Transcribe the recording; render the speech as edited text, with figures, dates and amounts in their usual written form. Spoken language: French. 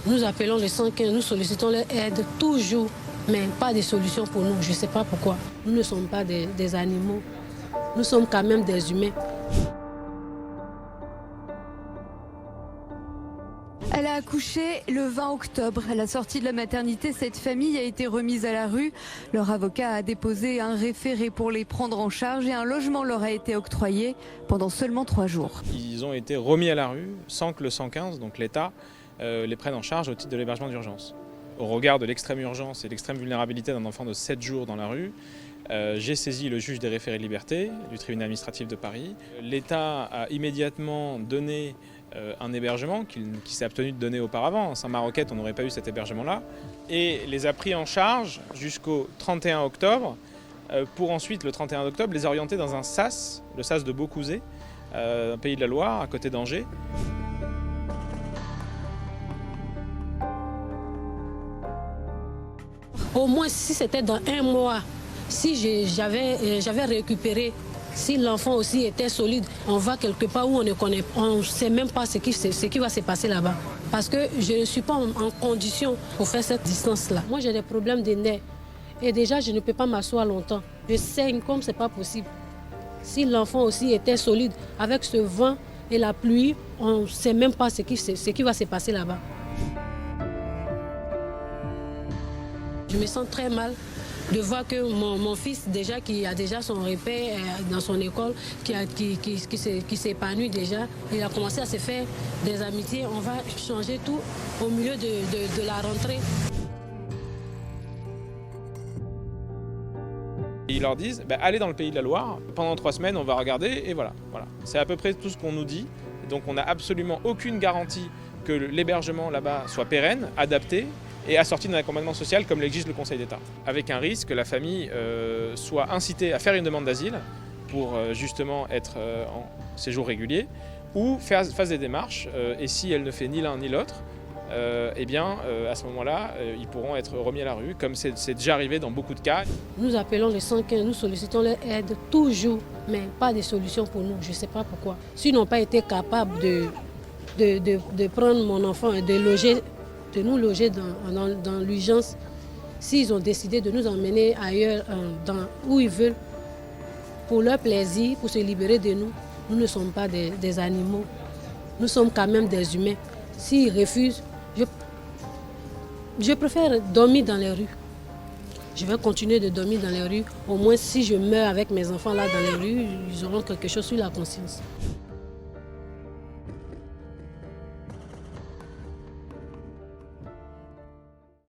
Nous appelons les 115, nous sollicitons leur aide toujours, mais pas de solution pour nous. Je ne sais pas pourquoi. Nous ne sommes pas des animaux, nous sommes quand même des humains. Elle a accouché le 20 octobre. À la sortie de la maternité, cette famille a été remise à la rue. Leur avocat a déposé un référé pour les prendre en charge et un logement leur a été octroyé pendant seulement 3 jours. Ils ont été remis à la rue sans que le 115, donc l'État, les prenne en charge au titre de l'hébergement d'urgence. Au regard de l'extrême urgence et de l'extrême vulnérabilité d'un enfant de 7 jours dans la rue, j'ai saisi le juge des référés de liberté du tribunal administratif de Paris. L'État a immédiatement donné un hébergement qui s'est abstenu de donner auparavant. Sans Maroquette, on n'aurait pas eu cet hébergement-là. Et les a pris en charge jusqu'au 31 octobre, pour ensuite, le 31 octobre, les orienter dans un SAS, le SAS de Beaucouzé, un pays de la Loire, à côté d'Angers. Au moins, si c'était dans 1 mois, si j'avais récupéré, si l'enfant aussi était solide, on va quelque part où on ne sait même pas ce qui va se passer là-bas. Parce que je ne suis pas en condition pour faire cette distance-là. Moi, j'ai des problèmes de nerfs. Et déjà, je ne peux pas m'asseoir longtemps. Je saigne comme ce n'est pas possible. Si l'enfant aussi était solide, avec ce vent et la pluie, on ne sait même pas ce qui va se passer là-bas. Je me sens très mal de voir que mon fils, déjà, qui a déjà son repère dans son école, qui s'épanouit déjà, il a commencé à se faire des amitiés. On va changer tout au milieu de la rentrée. Ils leur disent, allez dans le pays de la Loire, pendant 3 semaines, on va regarder, et voilà. C'est à peu près tout ce qu'on nous dit. Donc on n'a absolument aucune garantie que l'hébergement là-bas soit pérenne, adapté, et assorti d'un accompagnement social comme l'exige le Conseil d'État. Avec un risque que la famille soit incitée à faire une demande d'asile pour justement être en séjour régulier ou fasse des démarches et si elle ne fait ni l'un ni l'autre, à ce moment-là, ils pourront être remis à la rue comme c'est déjà arrivé dans beaucoup de cas. Nous appelons les 115, nous sollicitons leur aide toujours, mais pas de solution pour nous. Je ne sais pas pourquoi. S'ils n'ont pas été capables de prendre mon enfant et de nous loger dans l'urgence, s'ils ont décidé de nous emmener ailleurs, où ils veulent, pour leur plaisir, pour se libérer de nous, nous ne sommes pas des animaux. Nous sommes quand même des humains. S'ils refusent, je préfère dormir dans les rues. Je vais continuer de dormir dans les rues. Au moins, si je meurs avec mes enfants là dans les rues, ils auront quelque chose sur la conscience.